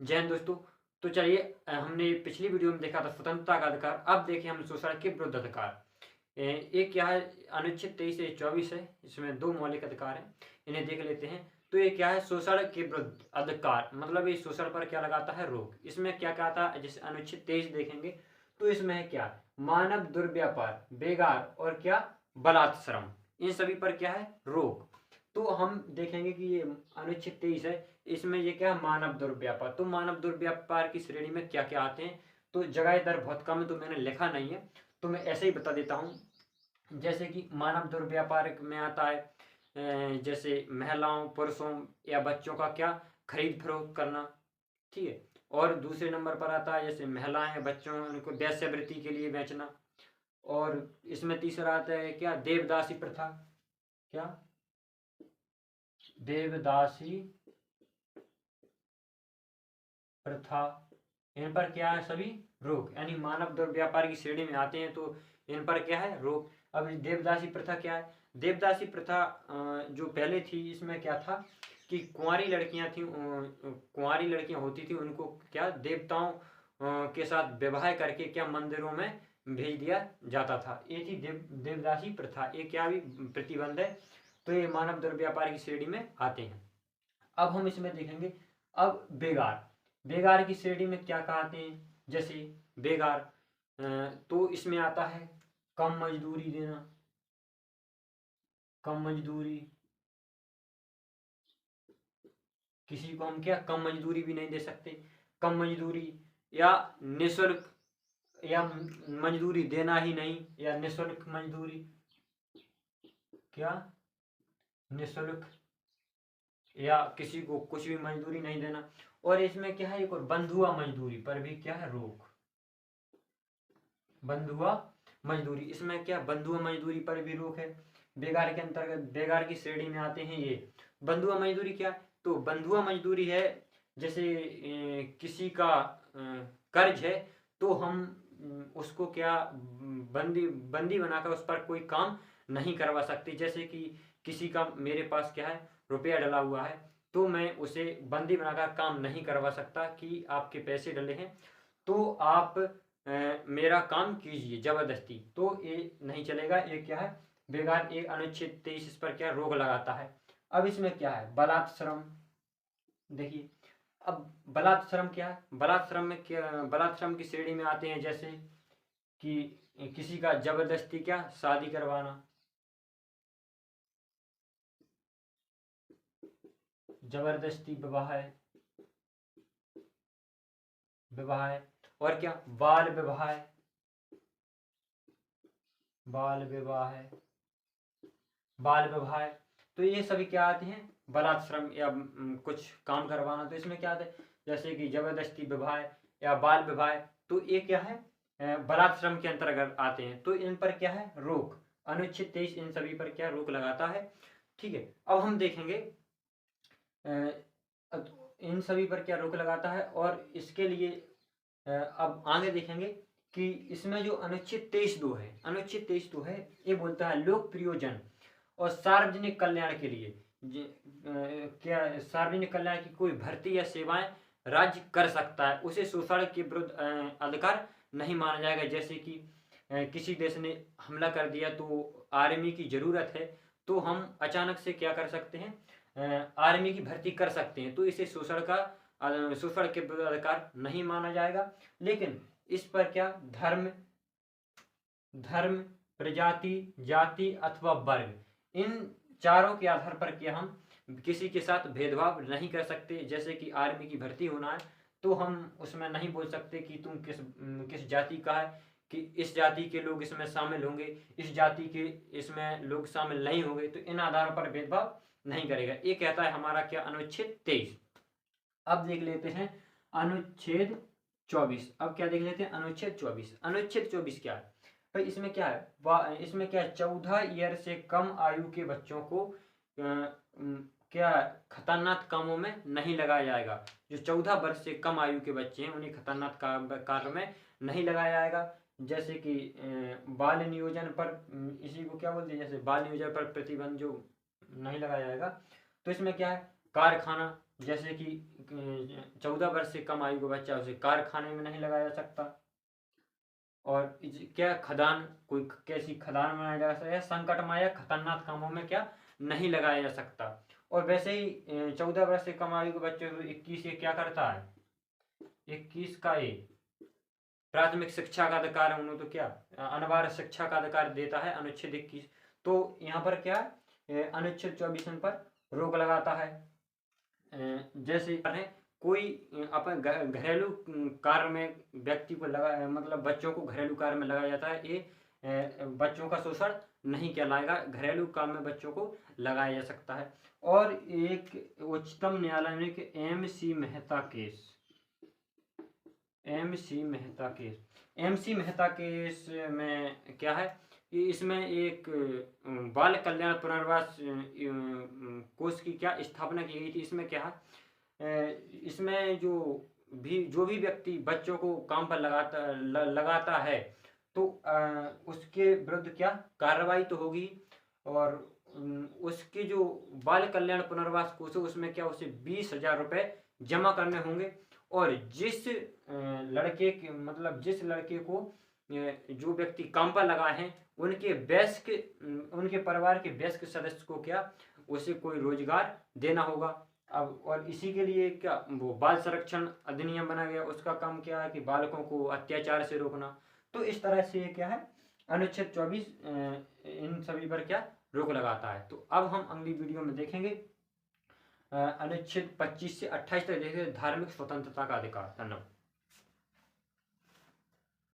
जय हिंद दोस्तों। तो चलिए, हमने पिछली वीडियो में देखा था स्वतंत्रता का अधिकार। अब देखें हम शोषण के विरुद्ध अधिकार। एक क्या है, अनुच्छेद 23 से 24 है, इसमें दो मौलिक अधिकार हैं, इन्हें देख लेते हैं। तो ये क्या है, शोषण के विरुद्ध अधिकार, मतलब ये शोषण पर क्या लगाता है, रोक। इसमें क्या क्या था, जैसे अनुच्छेद 23 देखेंगे तो इसमें है क्या, मानव दुर्व्यापार, बेगार और क्या, बलात्श्रम, इन सभी पर क्या है, रोक। तो हम देखेंगे कि ये अनुच्छेद 23 है, इसमें ये क्या, मानव दुर्व्यापार। तो मानव दुर्व्यापार की श्रेणी में क्या क्या आते हैं, तो जगह दर बहुत कम है तो मैंने लिखा नहीं है, तो मैं ऐसे ही बता देता हूँ। जैसे कि मानव दुर्व्यापार में आता है जैसे महिलाओं, पुरुषों या बच्चों का क्या, खरीद फरोख्त करना, ठीक है। और दूसरे नंबर पर आता है जैसे महिलाएं, बच्चों, उनको वेश्यावृत्ति के लिए बेचना। और इसमें तीसरा आता है क्या, देवदासी प्रथा, क्या, देवदासी प्रथा, इन पर क्या है, सभी रोक, यानी मानव दुर्व्यापार की श्रेणी में आते हैं तो इन पर क्या है, रोक। अब देवदासी प्रथा क्या है, देवदासी प्रथा जो पहले थी, इसमें क्या था कि कुंवारी लड़कियां थी, कुंवारी लड़कियां होती थी, उनको क्या, देवताओं के साथ विवाह करके क्या, मंदिरों में भेज दिया जाता था। ये थी देवदासी प्रथा, ये क्या भी प्रतिबंध है, तो ये मानव दुर्व्यापार की श्रेणी में आते हैं। अब हम इसमें देखेंगे, अब बेगार, बेगार की श्रेणी में क्या कहते हैं, जैसे बेगार तो इसमें आता है कम मजदूरी देना, कम मजदूरी, किसी को हम क्या, कम मजदूरी भी नहीं दे सकते, कम मजदूरी, या निःशुल्क, या मजदूरी देना ही नहीं, या निःशुल्क मजदूरी, क्या, निःशुल्क, या किसी को कुछ भी मजदूरी नहीं देना। और इसमें क्या है, एक और बंधुआ मजदूरी पर भी क्या है, रोक, बंधुआ मजदूरी, इसमें क्या, बंधुआ मजदूरी पर भी रोक है। बेगार के अंतर्गत, बेगार की श्रेणी में आते हैं ये। बंधुआ मजदूरी क्या, तो बंधुआ मजदूरी है जैसे किसी का कर्ज है, तो हम उसको क्या, बंदी बंदी बनाकर उस पर कोई काम नहीं करवा सकते। जैसे कि किसी का मेरे पास क्या है, रुपया डला हुआ है, तो मैं उसे बंदी बनाकर काम नहीं करवा सकता कि आपके पैसे डले हैं तो आप मेरा काम कीजिए जबरदस्ती, तो ये नहीं चलेगा। ये क्या है, बेगार, एक अनुच्छेद 23 इस पर क्या, रोक लगाता है। अब इसमें क्या है, बलात्श्रम, देखिए। अब बलात्श्रम क्या है, बलात्श्रम में क्या, बलात्श्रम की श्रेणी में आते हैं जैसे कि किसी का जबरदस्ती क्या, शादी करवाना, जबरदस्ती विवाह है, विवाह है। और क्या, बाल विवाह है, बाल विवाह है, बाल विवाह है। तो ये सभी क्या आते हैं, बलात्श्रम या कुछ काम करवाना, तो इसमें क्या आते हैं, जैसे कि जबरदस्ती विवाह या बाल विवाह, तो ये क्या है, बलात्श्रम के अंतर्गत आते हैं, तो इन पर क्या है, रोक। अनुच्छेद 23 इन सभी पर क्या, रोक लगाता है, ठीक है। अब हम देखेंगे इन सभी पर क्या रोक लगाता है, और इसके लिए अब आगे देखेंगे कि इसमें जो अनुच्छेद 23(2) है, अनुच्छेद 23(2) है, ये बोलता है लोक प्रयोजन और सार्वजनिक कल्याण के लिए क्या, सार्वजनिक कल्याण की कोई भर्ती या सेवाएं राज्य कर सकता है, उसे शोषण के विरुद्ध अधिकार नहीं माना जाएगा। जैसे कि किसी देश ने हमला कर दिया तो आर्मी की जरूरत है, तो हम अचानक से क्या कर सकते हैं, आर्मी की भर्ती कर सकते हैं, तो इसे शोषण का, शोषण के विरुद्ध अधिकार नहीं माना जाएगा। लेकिन इस पर क्या, धर्म, धर्म, प्रजाति, जाति अथवा वर्ग, इन चारों के आधार पर क्या, हम किसी के साथ भेदभाव नहीं कर सकते। जैसे कि आर्मी की भर्ती होना है, तो हम उसमें नहीं बोल सकते कि तुम किस जाति का है, कि इस जाति के लोग इसमें शामिल होंगे, इस जाति के इसमें लोग शामिल नहीं होंगे, तो इन आधारों पर भेदभाव नहीं करेगा। ये कहता है हमारा क्या, अनुच्छेद 23। अब देख लेते हैं अनुच्छेद 24। अब क्या देख लेते हैं, अनुच्छेद 24। अनुच्छेद 24 क्या है भाई, इसमें क्या है, इसमें क्या है, 14 ईयर से कम आयु के बच्चों को क्या, खतरनाक कामों में नहीं लगाया जाएगा। जो 14 वर्ष से कम आयु के बच्चे हैं उन्हें खतरनाक कार्य में नहीं लगाया जाएगा। जैसे कि बाल नियोजन पर, इसी को क्या बोलते हैं, जैसे बाल नियोजन पर प्रतिबंध जो नहीं लगाया जाएगा। तो इसमें क्या है, कारखाना, जैसे कि 14 वर्ष से कम आयु का बच्चा, उसे कारखाने में नहीं लगाया जा सकता। और क्या खदान, कोई कैसी खदान में नहीं लगा सकता, या संकटमय या खतरनाक कामों में क्या नहीं लगाया जा सकता। और वैसे ही 14 वर्ष से कम आयु के बच्चे को 21 ये क्या करता है, 21 का ये प्राथमिक शिक्षा का अधिकार है, उन्हें तो क्या अनिवार्य शिक्षा का अधिकार देता है अनुच्छेद 21। तो यहाँ पर क्या अनुच्छेद 24 पर रोक लगाता है। जैसे कोई अपन घरेलू कार्य में व्यक्ति को लगा, मतलब बच्चों को घरेलू कार्य में लगाया जाता है, ये बच्चों का शोषण नहीं कहलाएगा, घरेलू काम में बच्चों को लगाया जा सकता है। और एक उच्चतम न्यायालय में कि MC Mehta case, MC Mehta case में क्या है कि इसमें एक बाल कल्याण पुनर्वास कोष की क्या स्थापना की गई थी। इसमें क्या है, इसमें जो भी व्यक्ति बच्चों को काम पर लगाता है तो उसके विरुद्ध क्या कार्रवाई तो होगी। और उसके जो बाल कल्याण पुनर्वास कोष है उसमें क्या उसे 20,000 रुपये जमा करने होंगे। और जिस लड़के के, मतलब जिस लड़के को जो व्यक्ति काम पर लगाए हैं उनके वयस्क, उनके परिवार के वयस्क सदस्य को क्या उसे कोई रोजगार देना होगा। अब और इसी के लिए क्या वो बाल संरक्षण अधिनियम बना गया, उसका काम क्या है कि बालकों को अत्याचार से रोकना। तो इस तरह से ये क्या है अनुच्छेद 24 इन सभी पर क्या रोक लगाता है। तो अब हम अगली वीडियो में देखेंगे अनुच्छेद 25 से 28 तक देखेंगे धार्मिक स्वतंत्रता का अधिकार। धन्यवाद।